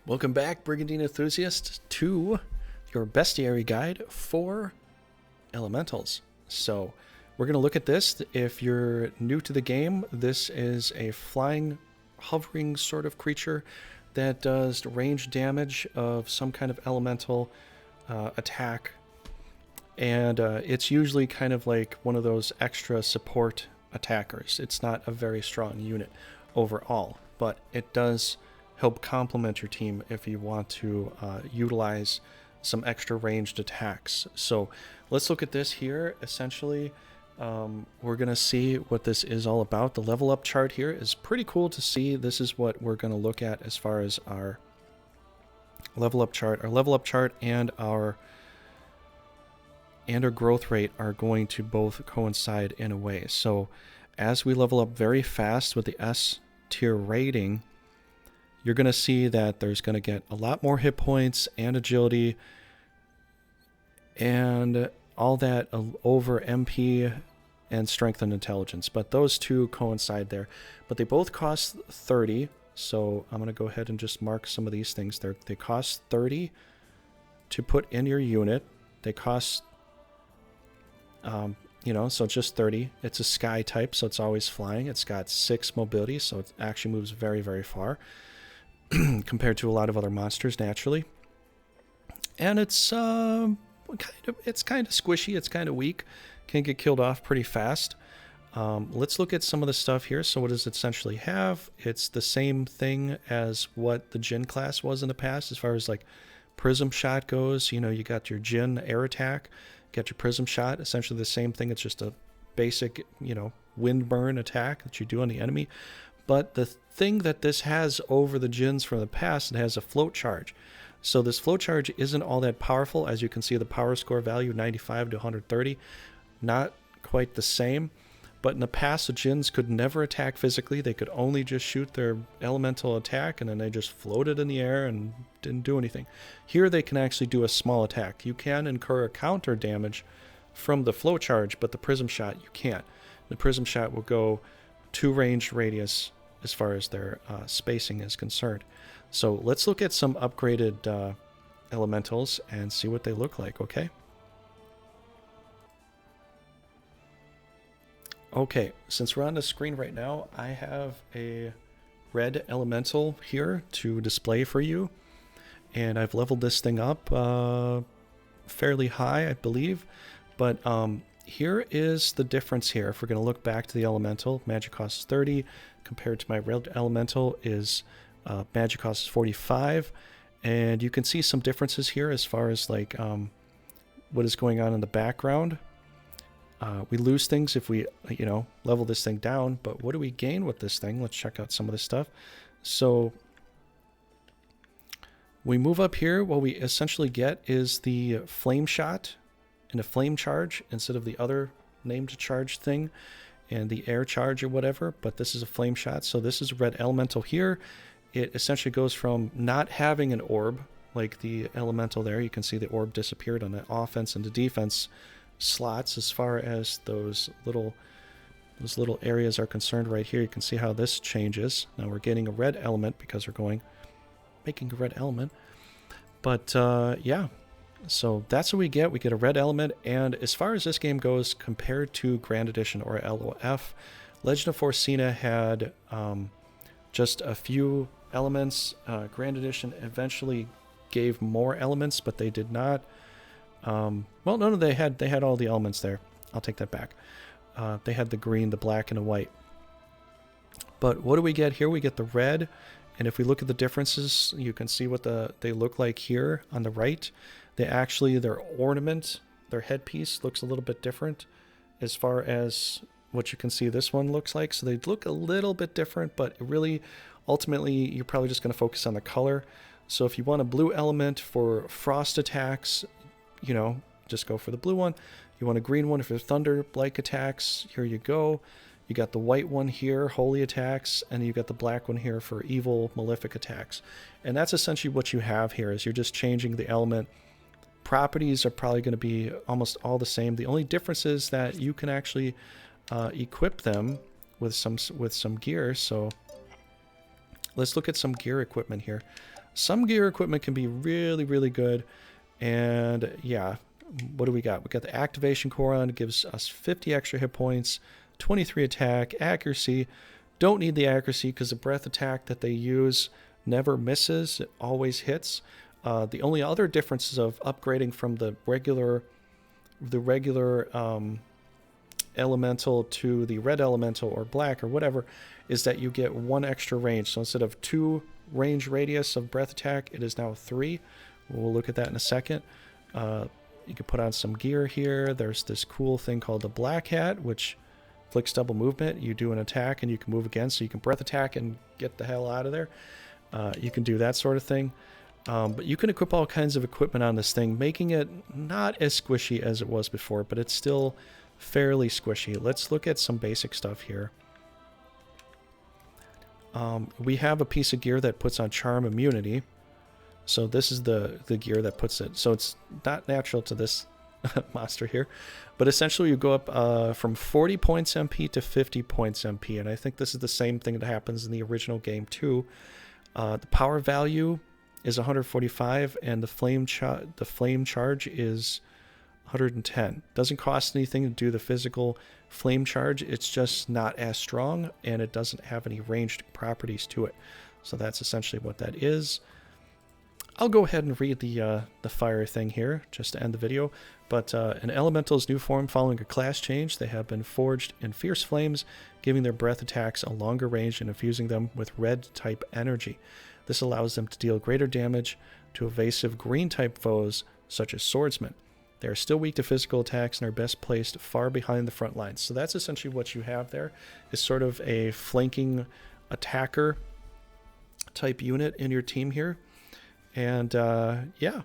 Welcome back, Brigandine enthusiasts, to your Bestiary guide for elementals. So we're going to look at this. If you're new to the game, this is a flying, hovering sort of creature that does range damage of some kind of elemental attack. And it's usually kind of like one of those extra support attackers. It's not a very strong unit overall, but it does help complement your team if you want to utilize some extra ranged attacks. So let's look at this here. Essentially, we're going to see what this is all about. The level up chart here is pretty cool to see. This is what we're going to look at as far as our level up chart. Our level up chart and our growth rate are going to both coincide in a way. So as we level up very fast with the S tier rating, you're going to see that there's going to get a lot more hit points and agility and all that over MP and strength and intelligence. But those two coincide there. But they both cost 30. So I'm going to go ahead and just mark some of these things. They cost 30 to put in your unit. They cost, so just 30. It's a sky type, so it's always flying. It's got 6 mobility, so it actually moves very, very far compared to a lot of other monsters naturally. And it's kind of squishy, it's kind of weak, can get killed off pretty fast. Let's look at some of the stuff here. So what does it essentially have? It's the same thing as what the Jin class was in the past as far as like prism shot goes. You know, you got your Jin air attack, got your prism shot, essentially the same thing. It's just a basic, wind burn attack that you do on the enemy. But the thing that this has over the Jins from the past, it has a float charge. So this float charge isn't all that powerful. As you can see, the power score value 95 to 130, not quite the same. But in the past, the Jins could never attack physically. They could only just shoot their elemental attack, and then they just floated in the air and didn't do anything. Here they can actually do a small attack. You can incur a counter damage from the float charge, but the prism shot you can't. The prism shot will go 2 ranged radius as far as their spacing is concerned. So let's look at some upgraded elementals and see what they look like, okay? Okay, since we're on the screen right now, I have a red elemental here to display for you. And I've leveled this thing up fairly high, I believe. But here is the difference here. If we're going to look back to the elemental, magic cost is 30 compared to my red elemental is magic cost is 45. And you can see some differences here as far as like what is going on in the background. We lose things if we, level this thing down, but what do we gain with this thing? Let's check out some of this stuff. So we move up here. What we essentially get is the flame shot and a flame charge instead of the other named charge thing and the air charge or whatever, but this is a flame shot. So this is a red elemental here. It essentially goes from not having an orb like the elemental there. You can see the orb disappeared on the offense and the defense slots as far as those little areas are concerned right here. You can see how this changes. Now we're getting a red element because we're making a red element. But yeah, so that's what we get. We get a red element. And as far as this game goes, compared to Grand Edition or LOF, Legend of Runersia had just a few elements. Grand Edition eventually gave more elements, but they did not. Well, no, they had all the elements there. I'll take that back. They had the green, the black, and the white. But what do we get here? We get the red. And if we look at the differences, you can see what they look like here on the right. Their ornament, their headpiece looks a little bit different as far as what you can see this one looks like. So they look a little bit different, but really, ultimately, you're probably just going to focus on the color. So if you want a blue element for frost attacks, just go for the blue one. You want a green one for thunder-like attacks, here you go. You got the white one here, holy attacks, and you got the black one here for evil, malefic attacks. And that's essentially what you have here, is you're just changing the element. Properties are probably going to be almost all the same. The only difference is that you can actually equip them with some gear. So let's look at some gear equipment here. Some gear equipment can be really, really good. And yeah, what do we got? We got the activation core on. It gives us 50 extra hit points, 23 attack, accuracy. Don't need the accuracy because the breath attack that they use never misses. It always hits. The only other differences of upgrading from the regular elemental to the red elemental or black or whatever is that you get 1 extra range. So instead of 2 range radius of breath attack, it is now 3. We'll look at that in a second. You can put on some gear here. There's this cool thing called the black hat, which flicks double movement. You do an attack and you can move again, so you can breath attack and get the hell out of there. You can do that sort of thing. But you can equip all kinds of equipment on this thing, making it not as squishy as it was before, but it's still fairly squishy. Let's look at some basic stuff here. We have a piece of gear that puts on charm immunity. So this is the gear that puts it. So it's not natural to this monster here. But essentially you go up from 40 points MP to 50 points MP. And I think this is the same thing that happens in the original game too. The power value is 145 and the flame charge is 110. Doesn't cost anything to do the physical flame charge. It's just not as strong and it doesn't have any ranged properties to it. So that's essentially what that is. I'll go ahead and read the fire thing here just to end the video. But an elemental's new form following a class change. They have been forged in fierce flames, giving their breath attacks a longer range and infusing them with red type energy. This allows them to deal greater damage to evasive green type foes such as swordsmen. They are still weak to physical attacks and are best placed far behind the front lines. So that's essentially what you have there, is sort of a flanking attacker type unit in your team here. And yeah,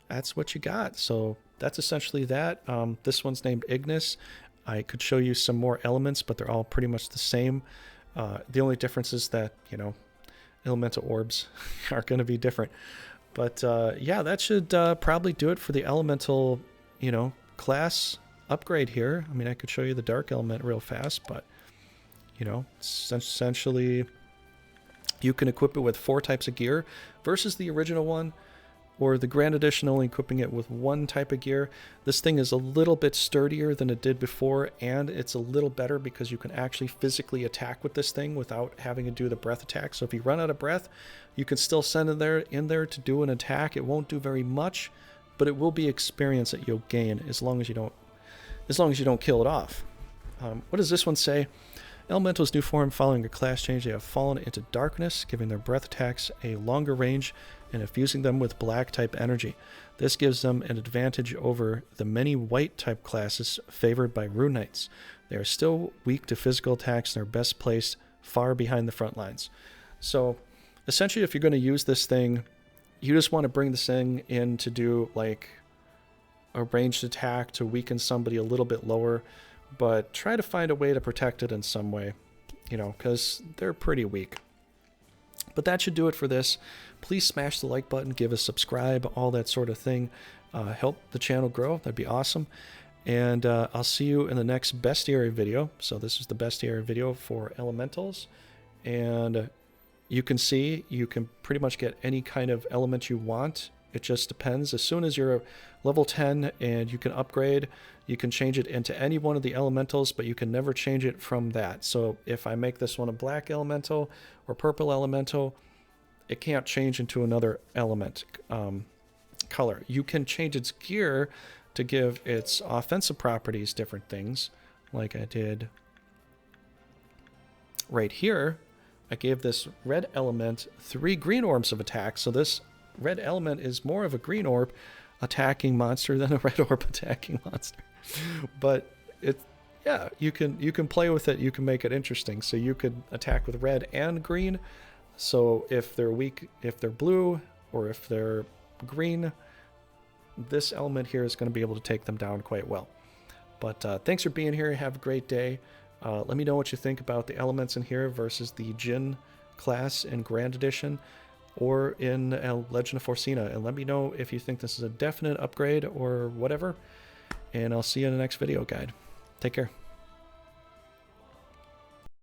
that's what you got. So that's essentially that. This one's named Ignis. I could show you some more elements, but they're all pretty much the same. The only difference is that, you know, elemental orbs are going to be different. But yeah, that should probably do it for the elemental, you know, class upgrade here. I mean, I could show you the dark element real fast, but, you know, essentially you can equip it with 4 types of gear versus the original one, or the Grand Edition only equipping it with 1 type of gear. This thing is a little bit sturdier than it did before, and it's a little better because you can actually physically attack with this thing without having to do the breath attack. So if you run out of breath, you can still send it in there to do an attack. It won't do very much, but it will be experience that you'll gain as long as you don't kill it off. What does this one say? Elemental's new form following a class change. They have fallen into darkness, giving their breath attacks a longer range and infusing them with black type energy. This gives them an advantage over the many white type classes favored by rune knights. They are still weak to physical attacks and are best placed far behind the front lines. So essentially, if you're going to use this thing, you just want to bring this thing in to do like a ranged attack to weaken somebody a little bit lower, but try to find a way to protect it in some way, you know, because they're pretty weak. But that should do it for this. Please smash the like button, give us subscribe, all that sort of thing. Help the channel grow. That'd be awesome. And I'll see you in the next Bestiary video. So this is the Bestiary video for elementals. And you can see you can pretty much get any kind of element you want. It just depends. As soon as you're level 10 and you can upgrade, you can change it into any one of the elementals, but you can never change it from that. So if I make this one a black elemental or purple elemental, it can't change into another element color. You can change its gear to give its offensive properties different things, like I did right here. I gave this red element 3 green orbs of attack, so this red element is more of a green orb attacking monster than a red orb attacking monster. But yeah, you can play with it. You can make it interesting. So you could attack with red and green. So if they're weak, if they're blue, or if they're green, this element here is going to be able to take them down quite well. But thanks for being here. Have a great day. Let me know what you think about the elements in here versus the Jinn class in Grand Edition or in Legend of Runersia. And let me know if you think this is a definite upgrade or whatever. And I'll see you in the next video guide. Take care.